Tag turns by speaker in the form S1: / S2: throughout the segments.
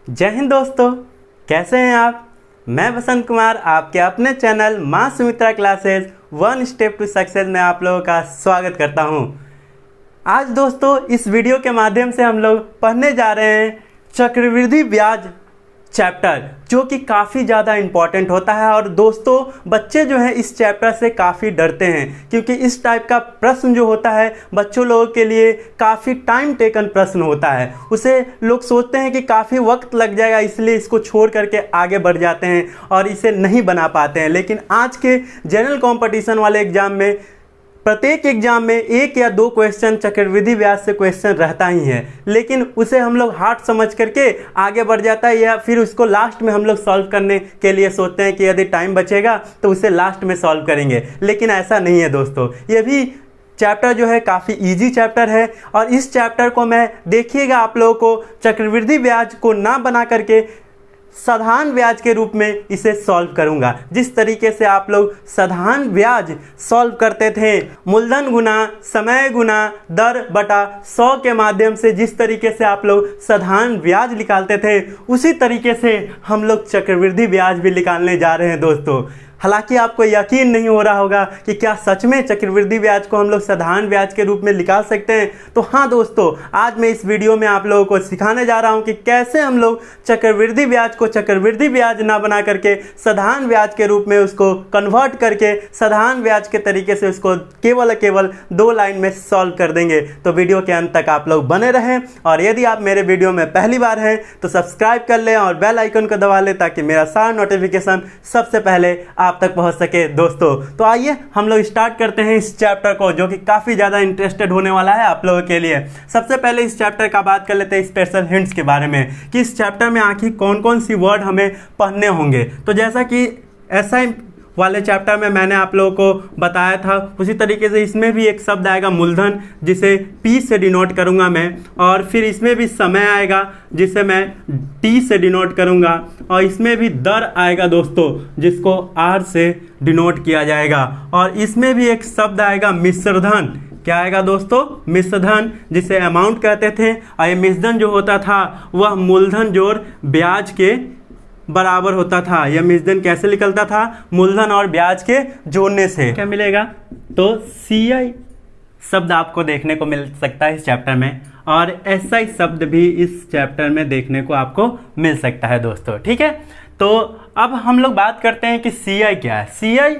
S1: जय हिंद दोस्तों, कैसे हैं आप। मैं बसंत कुमार आपके अपने channel Maa Sumitra classes one step to success में आप लोगों का स्वागत करता हूं। आज दोस्तों इस वीडियो के माध्यम से हम लोग पढ़ने जा रहे हैं चक्रवृद्धि ब्याज चैप्टर, जो कि काफ़ी ज़्यादा इम्पॉर्टेंट होता है। और दोस्तों बच्चे जो हैं इस चैप्टर से काफ़ी डरते हैं, क्योंकि इस टाइप का प्रश्न जो होता है बच्चों लोगों के लिए काफ़ी टाइम टेकन प्रश्न होता है। उसे लोग सोचते हैं कि काफ़ी वक्त लग जाएगा, इसलिए इसको छोड़ करके आगे बढ़ जाते हैं और इसे नहीं बना पाते हैं। लेकिन आज के जनरल कॉम्पिटिशन वाले एग्ज़ाम में प्रत्येक एग्जाम में एक या दो क्वेश्चन चक्रवृद्धि ब्याज से क्वेश्चन रहता ही है, लेकिन उसे हम लोग हार्ड समझ करके आगे बढ़ जाता है, या फिर उसको लास्ट में हम लोग सॉल्व करने के लिए सोचते हैं कि यदि टाइम बचेगा तो उसे लास्ट में सॉल्व करेंगे। लेकिन ऐसा नहीं है दोस्तों, ये भी चैप्टर जो है काफ़ी इजी चैप्टर है। और इस चैप्टर को मैं देखिएगा आप लोगों को चक्रवृद्धि ब्याज को ना बना करके साधारण ब्याज के रूप में इसे सॉल्व करूंगा। जिस तरीके से आप लोग साधारण ब्याज सॉल्व करते थे, मूलधन गुना समय गुना दर बटा 100 के माध्यम से जिस तरीके से आप लोग साधारण ब्याज निकालते थे, उसी तरीके से हम लोग चक्रवृद्धि ब्याज भी निकालने जा रहे हैं दोस्तों। हालांकि आपको यकीन नहीं हो रहा होगा कि क्या सच में चक्रवृद्धि ब्याज को हम लोग साधारण ब्याज के रूप में निकाल सकते हैं। तो हाँ दोस्तों, आज मैं इस वीडियो में आप लोगों को सिखाने जा रहा हूं कि कैसे हम लोग चक्रवृद्धि ब्याज को चक्रवृद्धि ब्याज ना बना करके साधारण ब्याज के रूप में उसको कन्वर्ट करके साधारण ब्याज के तरीके से उसको केवल 2 लाइन में सॉल्व कर देंगे। तो वीडियो के अंत तक आप लोग बने रहें, और यदि आप मेरे वीडियो में पहली बार हैं तो सब्सक्राइब कर लें और बेल आइकन को दबा लें, ताकि मेरा सारा नोटिफिकेशन सबसे पहले आप तक पहुंच सके दोस्तों। तो आइए हम लोग स्टार्ट करते हैं इस चैप्टर को, जो कि काफी ज्यादा इंटरेस्टेड होने वाला है आप लोगों के लिए। सबसे पहले इस चैप्टर का बात कर लेते हैं स्पेशल हिंट्स के बारे में, कि इस चैप्टर में आखिर कौन कौन सी वर्ड हमें पढ़ने होंगे। तो जैसा कि ऐसा वाले चैप्टर में मैंने आप लोगों को बताया था, उसी तरीके से इसमें भी एक शब्द आएगा मूलधन, जिसे P से डिनोट करूंगा मैं, और फिर इसमें भी समय आएगा जिसे मैं T से डिनोट करूंगा, और इसमें भी दर आएगा दोस्तों, जिसको R से डिनोट किया जाएगा। और इसमें भी एक शब्द आएगा मिश्रधन। क्या आएगा दोस्तों? मिश्रधन, जिसे अमाउंट कहते थे। और ये मिश्रधन जो होता था वह मूलधन जोड़ ब्याज के बराबर होता था। यह मिश्रधन कैसे निकलता था? मूलधन और ब्याज के जोड़ने से। क्या मिलेगा? तो CI शब्द आपको देखने को मिल सकता है इस चैप्टर में, और SI शब्द भी इस चैप्टर में देखने को आपको मिल सकता है दोस्तों। ठीक है, तो अब हम लोग बात करते हैं कि CI क्या है। CI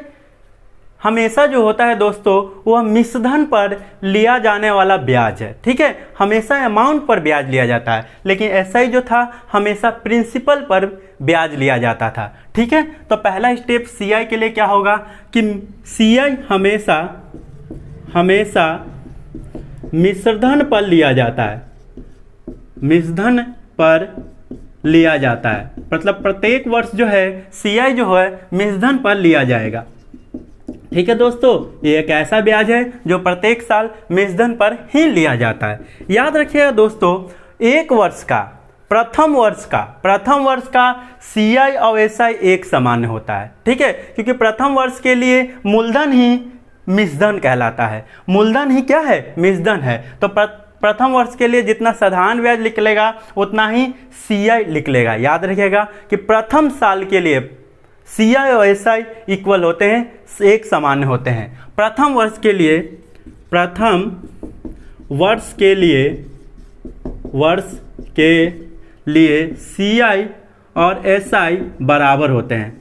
S1: हमेशा जो होता है दोस्तों, वह मिश्रधन पर लिया जाने वाला ब्याज है। ठीक है, हमेशा अमाउंट पर ब्याज लिया जाता है, लेकिन SI जो था हमेशा प्रिंसिपल पर ब्याज लिया जाता था। ठीक है, तो पहला स्टेप CI के लिए क्या होगा कि CI हमेशा मिश्रधन पर लिया जाता है। मिश्रधन पर लिया जाता है, मतलब प्रत्येक वर्ष जो है CI जो है मिश्रधन पर लिया जाएगा। ठीक है दोस्तों, ये एक ऐसा ब्याज है जो प्रत्येक साल मिश्रधन पर ही लिया जाता है। याद रखिएगा दोस्तों, एक वर्ष का प्रथम वर्ष का CI और SI एक समान होता है। ठीक है, क्योंकि प्रथम वर्ष के लिए मूलधन ही मिश्रधन कहलाता है। मूलधन ही क्या है? मिश्रधन है। तो प्रथम वर्ष के लिए जितना साधारण ब्याज निकलेगा उतना ही CI निकलेगा। याद रखिएगा कि प्रथम साल के लिए CI और SI इक्वल होते हैं, एक समान होते हैं। प्रथम वर्ष के लिए CI और SI बराबर होते हैं।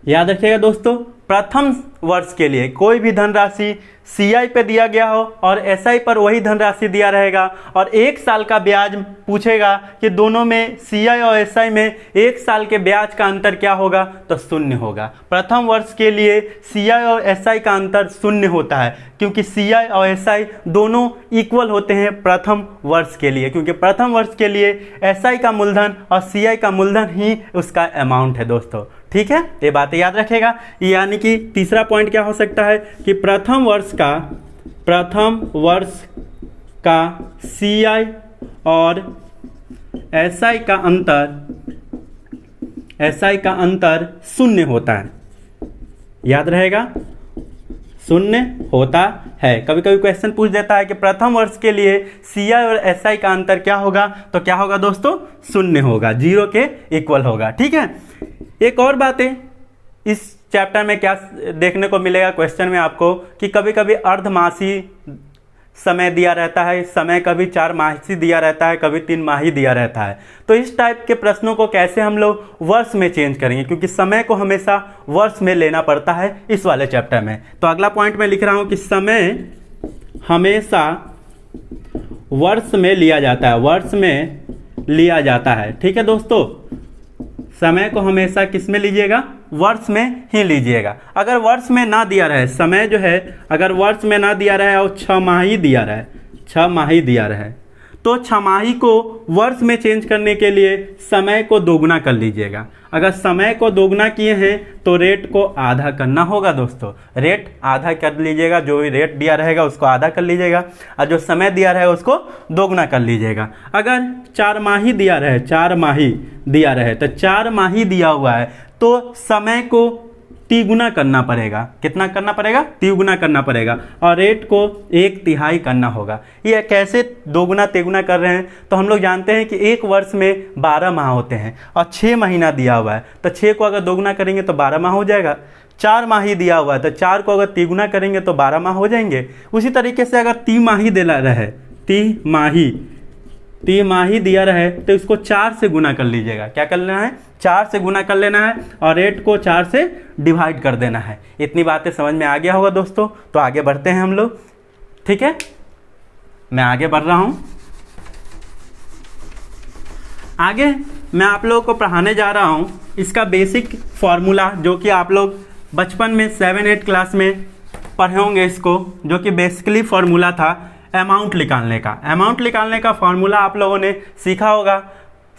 S1: याद रखिएगा दोस्तों, प्रथम वर्ष के लिए कोई भी धनराशि CI पे दिया गया हो और SI पर वही धनराशि दिया रहेगा, और एक साल का ब्याज पूछेगा कि दोनों में CI और SI में एक साल के ब्याज का अंतर क्या होगा, तो 0 होगा। प्रथम वर्ष के लिए CI और SI का अंतर 0 होता है, क्योंकि CI और SI दोनों इक्वल होते हैं प्रथम वर्ष के लिए, क्योंकि प्रथम वर्ष के लिए SI का मूलधन और CI का मूलधन ही उसका अमाउंट है दोस्तों। ठीक है, ये बातें याद रखेगा। यानी कि तीसरा पॉइंट क्या हो सकता है कि प्रथम वर्ष का CI और SI का अंतर 0 होता है। याद रहेगा, शून्य होता है। कभी कभी क्वेश्चन पूछ देता है कि प्रथम वर्ष के लिए CI और SI का अंतर क्या होगा, तो क्या होगा दोस्तों, शून्य होगा, 0 के इक्वल होगा। ठीक है, एक और बात है इस चैप्टर में क्या देखने को मिलेगा क्वेश्चन में आपको कि कभी कभी अर्धमासी समय दिया रहता है, समय कभी 4 माही दिया रहता है, कभी 3 माही दिया रहता है। तो इस टाइप के प्रश्नों को कैसे हम लोग वर्ष में चेंज करेंगे, क्योंकि समय को हमेशा वर्ष में लेना पड़ता है इस वाले चैप्टर में। तो अगला पॉइंट में लिख रहा हूं कि समय हमेशा वर्ष में लिया जाता है, वर्ष में लिया जाता है। ठीक है दोस्तों, समय को हमेशा किस में लीजिएगा, वर्ष में ही लीजिएगा। अगर वर्ष में ना दिया रहे समय जो है, अगर वर्ष में ना दिया रहे और 6 माही दिया रहे, 6 माही दिया रहे, तो 6 माही को वर्ष में चेंज करने के लिए समय को दोगुना कर लीजिएगा। अगर समय को दोगुना किए हैं तो रेट को आधा करना होगा दोस्तों, रेट आधा कर लीजिएगा, जो भी रेट दिया रहेगा उसको आधा कर लीजिएगा और जो समय दिया रहेगा उसको दोगुना कर लीजिएगा। अगर 4 माही दिया रहे, 4 माही दिया रहे, तो 4 माही दिया हुआ है तो समय को तिगुना करना पड़ेगा। कितना करना पड़ेगा, तिगुना करना पड़ेगा और रेट को 1/3 करना होगा। ये कैसे दोगुना तिगुना कर रहे हैं, तो हम लोग जानते हैं कि एक वर्ष में 12 माह होते हैं और 6 महीना दिया हुआ है, तो 6 को अगर दोगुना करेंगे तो 12 माह हो जाएगा। 4 माही दिया हुआ है तो 4 को अगर तिगुना करेंगे तो 12 माह हो जाएंगे। उसी तरीके से अगर 3 माही देना रहे, 3 माही दिया रहे तो इसको 4 से गुना कर लीजिएगा। क्या कर लेना है, 4 से गुना कर लेना है और रेट को 4 से डिवाइड कर देना है। इतनी बातें समझ में आ गया होगा दोस्तों। तो आगे बढ़ते हैं हम लोग। ठीक है, मैं आगे बढ़ रहा हूं। आगे मैं आप लोगों को पढ़ाने जा रहा हूं इसका बेसिक फॉर्मूला, जो कि आप लोग बचपन में 7-8 क्लास में पढ़े होंगे इसको, जो कि बेसिकली फॉर्मूला था अमाउंट निकालने का। अमाउंट निकालने का फॉर्मूला आप लोगों ने सीखा होगा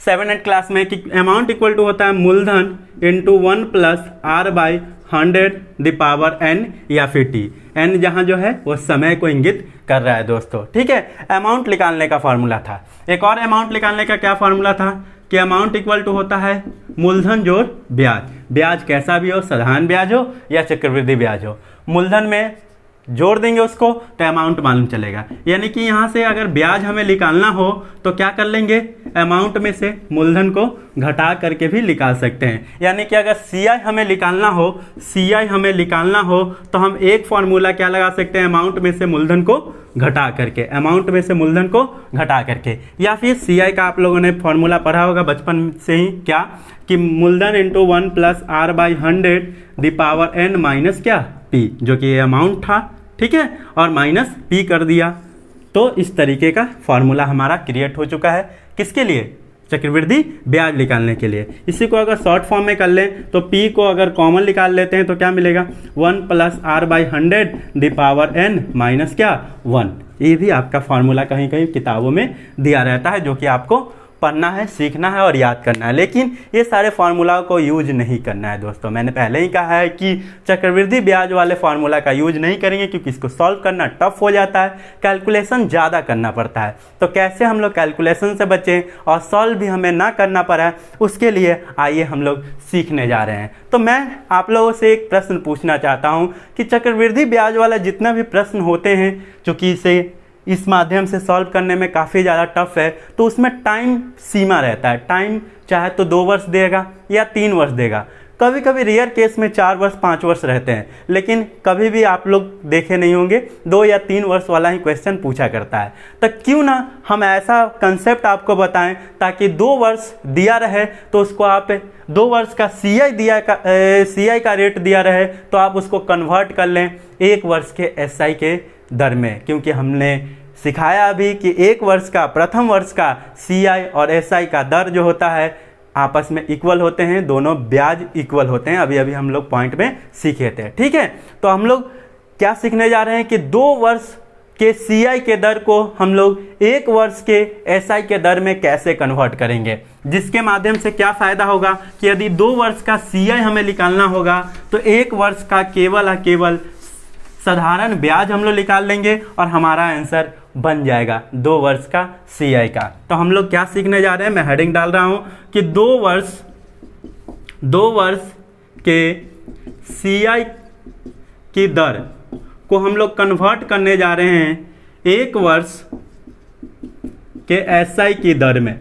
S1: 7-8 क्लास में कि अमाउंट इक्वल टू होता है मूलधन इंटू 1 प्लस r/100n या फिर t। n जहाँ जो है वो समय को इंगित कर रहा है दोस्तों। ठीक है, अमाउंट निकालने का फॉर्मूला था। एक और अमाउंट निकालने का क्या फॉर्मूला था कि अमाउंट इक्वल टू होता है मूलधन जोड़ ब्याज। ब्याज कैसा भी हो, साधारण ब्याज हो या चक्रवृद्धि ब्याज हो, मूलधन में जोड़ देंगे उसको तो अमाउंट मालूम चलेगा। यानी कि यहाँ से अगर ब्याज हमें निकालना हो तो क्या कर लेंगे, अमाउंट में से मूलधन को घटा करके भी निकाल सकते हैं। यानी कि अगर CI हमें निकालना हो, CI हमें निकालना हो तो हम एक फॉर्मूला क्या लगा सकते हैं, अमाउंट में से मूलधन को घटा करके, अमाउंट में से मूलधन को घटा करके। या फिर CI का आप लोगों ने फॉर्मूला पढ़ा होगा बचपन से ही, क्या कि मूलधन इंटू 1 प्लस r/100n माइनस क्या p, जो कि ये अमाउंट था। ठीक है, और माइनस p कर दिया। तो इस तरीके का फॉर्मूला हमारा क्रिएट हो चुका है, किसके लिए, चक्रवृद्धि ब्याज निकालने के लिए। इसी को अगर शॉर्ट फॉर्म में कर लें तो p को अगर कॉमन निकाल लेते हैं तो क्या मिलेगा, 1 प्लस r/100n माइनस क्या 1। ये भी आपका फॉर्मूला कहीं कहीं किताबों में दिया रहता है, जो कि आपको पढ़ना है, सीखना है और याद करना है। लेकिन ये सारे फार्मूला को यूज नहीं करना है दोस्तों। मैंने पहले ही कहा है कि चक्रवृद्धि ब्याज वाले फार्मूला का यूज नहीं करेंगे, क्योंकि इसको सॉल्व करना टफ हो जाता है, कैलकुलेशन ज़्यादा करना पड़ता है। तो कैसे हम लोग कैलकुलेशन से बचें और सॉल्व भी हमें ना करना पड़ा, उसके लिए आइए हम लोग सीखने जा रहे हैं। तो मैं आप लोगों से एक प्रश्न पूछना चाहता हूँ कि चक्रवृद्धि ब्याज वाला जितना भी प्रश्न होते हैं, चूँकि इसे इस माध्यम से सॉल्व करने में काफ़ी ज़्यादा टफ है, तो उसमें टाइम सीमा रहता है। टाइम चाहे तो 2 वर्ष देगा या 3 वर्ष देगा, कभी कभी रेयर केस में 4 वर्ष 5 वर्ष रहते हैं, लेकिन कभी भी आप लोग देखे नहीं होंगे 2 या 3 वर्ष वाला ही क्वेश्चन पूछा करता है। तो क्यों ना हम ऐसा कंसेप्ट आपको बताएं ताकि 2 वर्ष दिया रहे तो उसको आप 2 वर्ष का CI का रेट दिया रहे तो आप उसको कन्वर्ट कर लें 1 वर्ष के SI के दर में, क्योंकि हमने सिखाया अभी कि 1 वर्ष का, प्रथम वर्ष का CI और SI का दर जो होता है आपस में इक्वल होते हैं, दोनों ब्याज इक्वल होते हैं। अभी हम लोग पॉइंट में सीखे थे। ठीक है, तो हम लोग क्या सीखने जा रहे हैं कि 2 वर्ष के CI के दर को हम लोग 1 वर्ष के SI के दर में कैसे कन्वर्ट करेंगे, जिसके माध्यम से क्या फ़ायदा होगा कि यदि 2 वर्ष का CI हमें निकालना होगा तो 1 वर्ष का केवल साधारण ब्याज हम लोग निकाल लेंगे और हमारा आंसर बन जाएगा 2 वर्ष का CI का। तो हम लोग क्या सीखने जा रहे हैं, मैं हेडिंग डाल रहा हूं कि 2 वर्ष के CI की दर को हम लोग कन्वर्ट करने जा रहे हैं 1 वर्ष के एसआई की दर में,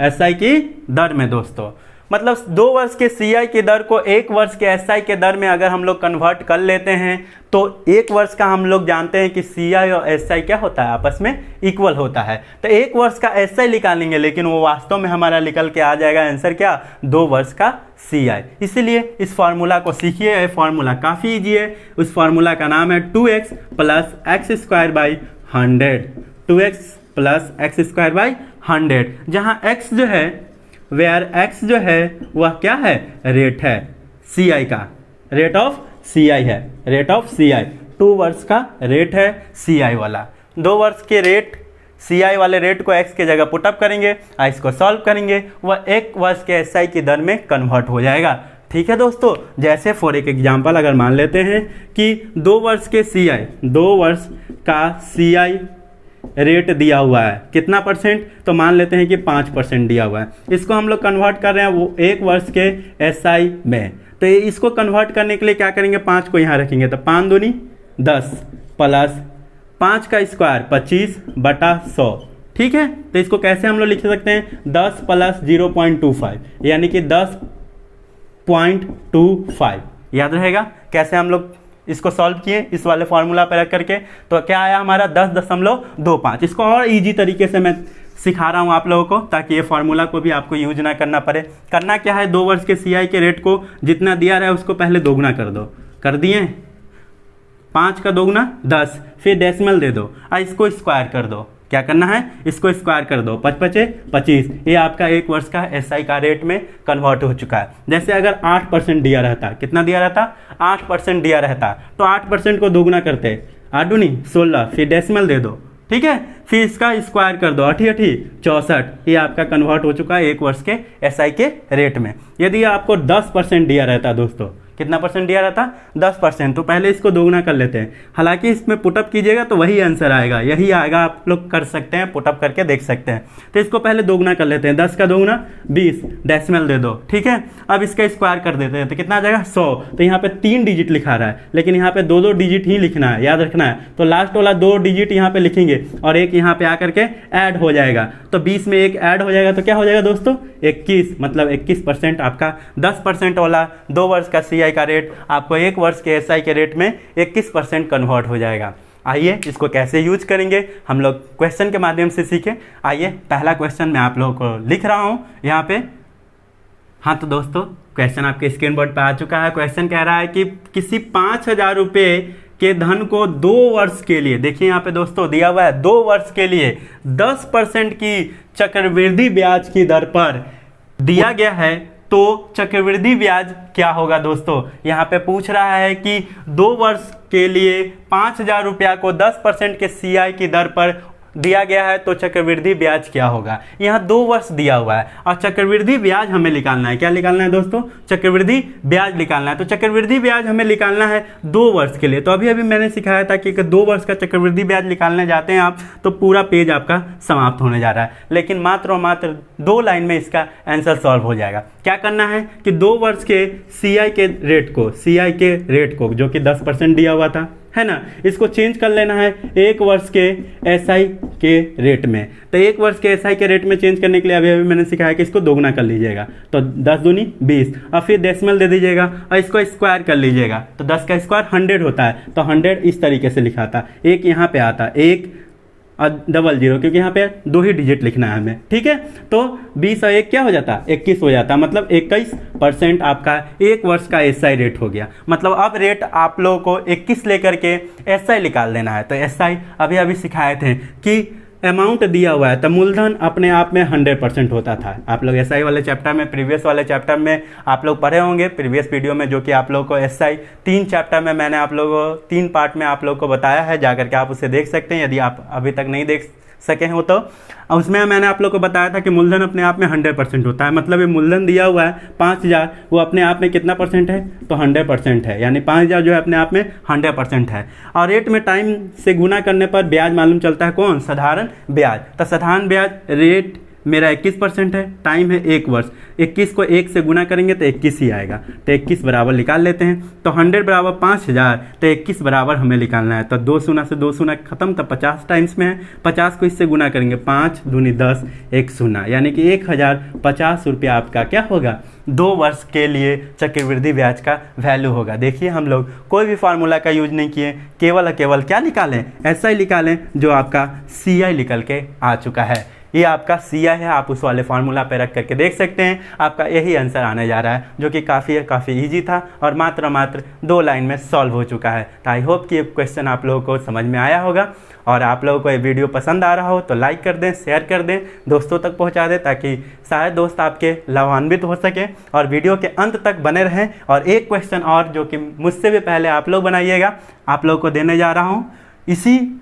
S1: एसआई की दर में दोस्तों। मतलब 2 वर्ष के सीआई की दर को 1 वर्ष के एसआई के दर में अगर हम लोग कन्वर्ट कर लेते हैं तो 1 वर्ष का हम लोग जानते हैं कि सीआई और एसआई क्या होता है, आपस में इक्वल होता है। तो 1 वर्ष का एसआई निकालेंगे लेकिन वो वास्तव में हमारा निकल के आ जाएगा आंसर क्या, 2 वर्ष का सीआई। इसीलिए इस फार्मूला को सीखिए, ये फार्मूला काफ़ी ईजी है। उस फार्मूला का नाम है 2x plus x square by 100, 2x plus x square by 100, जहाँ x जो है वेयर x जो है वह क्या है, रेट है सीआई का, रेट ऑफ सीआई है, रेट ऑफ सीआई 2 वर्ष का रेट है सीआई वाला। 2 वर्ष के रेट सीआई वाले रेट को x के जगह पुटअप करेंगे और इसको सॉल्व करेंगे, वह 1 वर्ष के एसआई की दर में कन्वर्ट हो जाएगा। ठीक है दोस्तों, जैसे फॉर एक एग्जांपल अगर मान लेते हैं कि 2 वर्ष के सीआई, 2 वर्ष का सीआई रेट दिया हुआ है कितना परसेंट, तो मान लेते हैं कि 5% दिया हुआ है। इसको हम लोग कन्वर्ट कर रहे हैं वो 1 वर्ष के एसआई में। तो इसको कन्वर्ट करने के लिए क्या करेंगे, 5 को यहाँ रखेंगे तो 5 दूनी 10 प्लस 5 का स्क्वायर 25/100। ठीक है, तो इसको कैसे हम लोग लिख सकते हैं, 10 प्लस 0.25 यानी कि 10.25। याद रहेगा कैसे हम लोग इसको सॉल्व किए इस वाले फार्मूला पर रख करके, तो क्या आया हमारा 10.25। इसको और इजी तरीके से मैं सिखा रहा हूँ आप लोगों को ताकि ये फार्मूला को भी आपको यूज ना करना पड़े। करना क्या है, 2 वर्ष के सीआई के रेट को जितना दिया रहा है उसको पहले दोगुना कर दो, कर दिए 5 का दोगुना 10, फिर डेसिमल दे दो और इसको स्क्वायर कर दो। क्या करना है, इसको स्क्वायर कर दो, 5×5 = 25। ये आपका 1 वर्ष का एसआई का रेट में कन्वर्ट हो चुका है। जैसे अगर 8% दिया रहता, कितना दिया रहता, 8% दिया रहता, तो 8% को दोगुना करते 8 दूनी 16, फिर डेसिमल दे दो। ठीक है, फिर इसका स्क्वायर कर दो, 8 × 8 = 64। ये आपका कन्वर्ट हो चुका है 1 वर्ष के एसआई के रेट में। यदि आपको 10% दिया रहता दोस्तों, कितना परसेंट दिया रहता, 10%, तो पहले इसको दोगुना कर लेते हैं। हालांकि इसमें पुटअप कीजिएगा तो वही आंसर आएगा, यही आएगा, आप लोग कर सकते हैं, पुटअप करके देख सकते हैं। तो इसको पहले दोगुना कर लेते हैं, 10 का दोगुना 20, डेसिमल दे दो। ठीक है, अब इसका स्क्वायर कर देते हैं तो कितना आ जाएगा 100। तो यहाँ पे 3 डिजिट लिखा रहा है लेकिन यहाँ पे 2-2 डिजिट ही लिखना है, याद रखना है। तो लास्ट वाला 2 डिजिट यहाँ पे लिखेंगे और एक यहाँ पे आकर के ऐड हो जाएगा, तो 20 में 1 ऐड हो जाएगा तो क्या हो जाएगा दोस्तों, 21। मतलब 21% आपका 10% वाला 2 वर्ष का सीआई का रेट आपको 1 वर्ष के एसआई के रेट में 21% कन्वर्ट हो जाएगा। आइए इसको कैसे यूज करेंगे हम लोग क्वेश्चन के माध्यम से सीखें। आइए पहला क्वेश्चन मैं आप लोगों को लिख रहा हूं यहाँ पे। हाँ तो दोस्तों क्वेश्चन आपके स्क्रीन बोर्ड पर आ चुका है। क्वेश्चन कह रहा है कि किसी 5,000 रुपये के धन को 2 वर्ष के लिए, देखिए यहाँ पे दोस्तों दिया हुआ है 2 वर्ष के लिए 10% की चक्रवृद्धि ब्याज की दर पर दिया गया है, तो चक्रवृद्धि ब्याज क्या होगा दोस्तों। यहाँ पे पूछ रहा है कि 2 वर्ष के लिए 5,000 रुपया को 10% के सीआई की दर पर दिया गया है तो चक्रवृद्धि ब्याज क्या होगा। यहाँ 2 वर्ष दिया हुआ है और चक्रवृद्धि ब्याज हमें निकालना है। क्या निकालना है दोस्तों, चक्रवृद्धि ब्याज निकालना है। तो चक्रवृद्धि ब्याज हमें निकालना है 2 वर्ष के लिए। तो अभी मैंने सिखाया था कि 2 वर्ष का चक्रवृद्धि ब्याज निकालने जाते हैं आप तो पूरा पेज आपका समाप्त होने जा रहा है, लेकिन मात्र और मात्र 2 लाइन में इसका आंसर सॉल्व हो जाएगा। क्या करना है कि 2 वर्ष के सीआई के रेट को, सीआई के रेट को जो कि 10% दिया हुआ था, है ना, इसको चेंज कर लेना है 1 वर्ष के एसआई के रेट में। तो 1 वर्ष के एसआई के रेट में चेंज करने के लिए अभी मैंने सिखाया कि इसको दोगुना कर लीजिएगा, तो 10 दूनी 20 और फिर डेसिमल दे दीजिएगा और इसको स्क्वायर कर लीजिएगा, तो 10 का स्क्वायर 100 होता है। तो 100 इस तरीके से लिखा था, 1 यहाँ पे आता, 1 और 00, क्योंकि यहाँ पे 2 ही डिजिट लिखना है हमें। ठीक है, तो 20 और 1 क्या हो जाता, 21 हो जाता। मतलब 21% आपका 1 वर्ष का एसआई रेट हो गया। मतलब अब रेट आप लोगों को 21 लेकर के एसआई निकाल देना है। तो एसआई अभी सिखाए थे कि अमाउंट दिया हुआ है तो मूलधन अपने आप में 100% होता था। आप लोग एसआई वाले चैप्टर में, प्रीवियस वाले चैप्टर में आप लोग पढ़े होंगे, प्रीवियस वीडियो में, जो कि आप लोग को एसआई 3 चैप्टर में मैंने आप लोगों को 3 पार्ट में आप लोग को बताया है, जाकर के आप उसे देख सकते हैं यदि आप अभी तक नहीं देख सके हो तो। उसमें मैंने आप लोग को बताया था कि मूलधन अपने आप में 100% होता है। मतलब ये मूलधन दिया हुआ है 5,000, वो अपने आप में कितना परसेंट है, तो 100% है। यानी 5,000 जो है अपने आप में 100% है। और रेट में टाइम से गुना करने पर ब्याज मालूम चलता है, कौन, साधारण ब्याज। तो साधारण ब्याज रेट मेरा 21% है, टाइम है 1 वर्ष। 21 को 1 से गुना करेंगे तो 21 ही आएगा, तो 21 बराबर निकाल लेते हैं। तो 100 बराबर 5000, तो 21 बराबर हमें निकालना है। तो 2 शून्य से 2 शून्य खत्म, तो 50 टाइम्स में है। 50 को इससे गुना करेंगे, 5 दूनी 10, 1 शून्य, यानी कि 1050 रुपया आपका क्या होगा, 2 वर्ष के लिए चक्रवृद्धि ब्याज का वैल्यू होगा। देखिए हम लोग कोई भी फार्मूला का यूज नहीं किए, केवल क्या निकालें, ऐसा ही निकालें जो आपका CI निकल के आ चुका है। ये आपका CI है, आप उस वाले फार्मूला पे रख करके देख सकते हैं, आपका यही आंसर आने जा रहा है, जो कि काफ़ी ईजी था और मात्र 2 लाइन में सॉल्व हो चुका है। तो आई होप कि ये क्वेश्चन आप लोगों को समझ में आया होगा, और आप लोगों को ये वीडियो पसंद आ रहा हो तो लाइक कर दें, शेयर कर दें, दोस्तों तक पहुंचा दें, ताकि सारे दोस्त आपके लाभान्वित हो सके और वीडियो के अंत तक बने रहें। और एक क्वेश्चन और जो कि मुझसे भी पहले आप लोग बनाइएगा, आप लोगों को देने जा रहा हूँ, इसी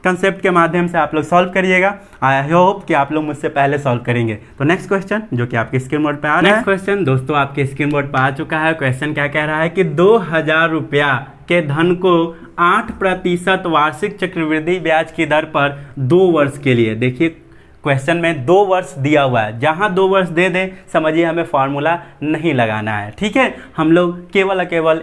S1: कंसेप्ट के माध्यम से आप लोग सॉल्व करिएगा। आई होप कि आप लोग मुझसे पहले सॉल्व करेंगे। तो नेक्स्ट क्वेश्चन जो कि आपके स्क्रीन बोर्ड पे आ रहा है, नेक्स्ट क्वेश्चन दोस्तों आपके स्क्रीन बोर्ड पे आ चुका है। क्वेश्चन क्या कह रहा है कि 2000 रुपया के धन को 8% वार्षिक चक्रवृद्धि ब्याज की दर पर 2 वर्ष के लिए, देखिए क्वेश्चन में 2 वर्ष दिया हुआ है, जहां 2 वर्ष दे दे समझिए हमें फार्मूला नहीं लगाना है, ठीक है। हम लोग केवल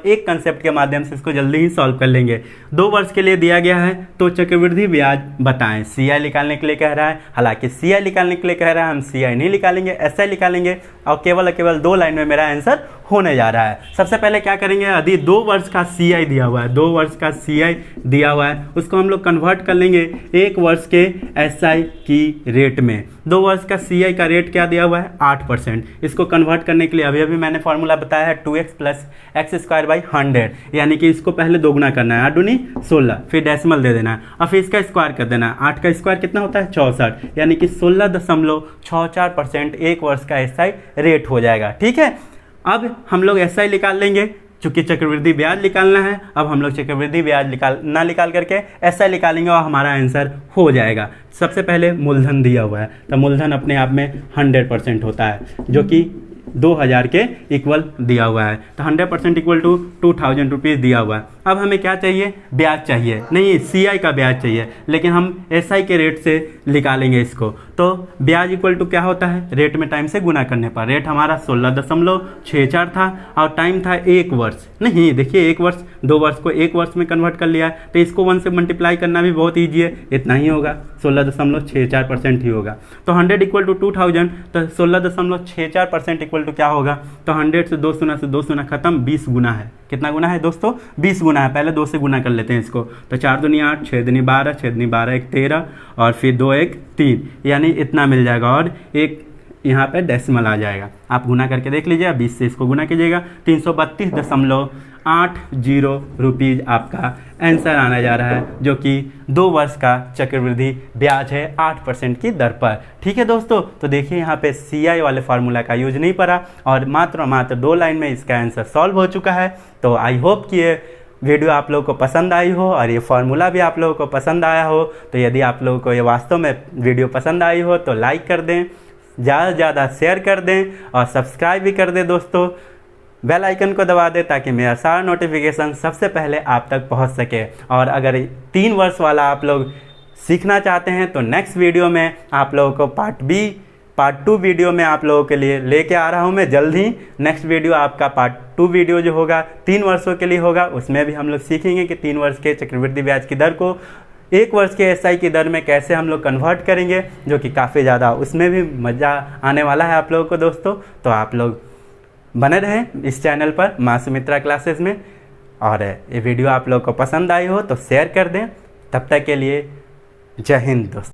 S1: एक कंसेप्ट के माध्यम से इसको जल्दी ही सॉल्व कर लेंगे। 2 वर्ष के लिए दिया गया है, तो चक्रवृद्धि ब्याज बताएं। CI निकालने के लिए कह रहा है, हालांकि CI निकालने के लिए कह रहा है, हम CI नहीं निकालेंगे, SI निकालेंगे, और केवल 2 लाइन में मेरा आंसर होने जा रहा है। सबसे पहले क्या करेंगे, यदि 2 वर्ष का CI दिया हुआ है, 2 वर्ष का CI दिया हुआ है, उसको हम लोग कन्वर्ट कर लेंगे 1 वर्ष के SI की रेट में। 2 वर्ष का CI का रेट क्या दिया हुआ है, 8%। इसको कन्वर्ट करने के लिए अभी मैंने फॉर्मूला बताया है 2x + x²/100, यानी कि इसको पहले दोगुना करना है, 8 दूनी 16, फिर डेसिमल दे देना है और फिर इसका स्क्वायर कर देना है। 8 का स्क्वायर कितना होता है, 64, यानी कि 16.64% 1 वर्ष का SI रेट हो जाएगा, ठीक है। अब हम लोग SI निकाल लेंगे, चूंकि चक्रवृद्धि ब्याज निकालना है। अब हम लोग चक्रवृद्धि ब्याज निकाल करके SI निकालेंगे और हमारा आंसर हो जाएगा। सबसे पहले मूलधन दिया हुआ है, तो मूलधन अपने आप में 100% होता है, जो कि 2000 के इक्वल दिया हुआ है। तो 100% इक्वल टू 2000 रुपीज़ दिया हुआ है। अब हमें क्या चाहिए, ब्याज चाहिए, नहीं CI का ब्याज चाहिए, लेकिन हम SI के रेट से निकालेंगे इसको। तो ब्याज इक्वल टू क्या होता है, रेट में टाइम से गुना करने पर। रेट हमारा 16.64 था और टाइम था 1 वर्ष। नहीं देखिए 1 वर्ष, 2 वर्ष को 1 वर्ष में कन्वर्ट कर लिया है, तो इसको 1 से मल्टीप्लाई करना भी बहुत ईजी है, इतना ही होगा, 16.64% ही होगा। तो 100 इक्वल टू 2000, तो 16.64% इक्वल टू क्या होगा, तो 100 से 2 शून्य खत्म, 20 गुना है। कितना गुना है दोस्तों, 20 गुना है। पहले 2 से गुना कर लेते हैं इसको, तो 4 दूनी 8, 6 दूनी 12, 6 दूनी 12, 1 13 और फिर 2 1 3, यानी इतना मिल जाएगा। और एक यहाँ पे डेसिमल आ जाएगा, आप गुना करके देख लीजिए, 20 से इसको गुना कीजिएगा, 332.80 रुपीज़ आपका आंसर आने जा रहा है, जो कि 2 वर्ष का चक्रवृद्धि ब्याज है 8% की दर पर, ठीक है दोस्तों। तो देखिए यहाँ पे CI वाले फार्मूला का यूज नहीं पड़ा और मात्र 2 लाइन में इसका आंसर सॉल्व हो चुका है। तो आई होप कि ये वीडियो आप लोगों को पसंद आई हो और ये फार्मूला भी आप लोगों को पसंद आया हो। तो यदि आप लोगों को ये वास्तव में वीडियो पसंद आई हो तो लाइक कर दें, ज़्यादा से ज़्यादा शेयर कर दें और सब्सक्राइब भी कर दें दोस्तों। बेल आइकन को दबा दें ताकि मेरा सारा नोटिफिकेशन सबसे पहले आप तक पहुंच सके। और अगर 3 वर्ष वाला आप लोग सीखना चाहते हैं तो नेक्स्ट वीडियो में आप लोगों को पार्ट 2 वीडियो में आप लोगों के लिए लेके आ रहा हूं मैं जल्द ही। नेक्स्ट वीडियो आपका पार्ट 2 वीडियो जो होगा 3 वर्षों के लिए होगा, उसमें भी हम लोग सीखेंगे कि 3 वर्ष के चक्रवृद्धि ब्याज की दर को 1 वर्ष के SI की दर में कैसे हम लोग कन्वर्ट करेंगे, जो कि काफ़ी ज़्यादा उसमें भी मज़ा आने वाला है आप लोगों को दोस्तों। तो आप लोग बने रहें इस चैनल पर माँ सुमित्रा क्लासेस में, और ये वीडियो आप लोगों को पसंद आई हो तो शेयर कर दें। तब तक के लिए जय हिंद दोस्तों।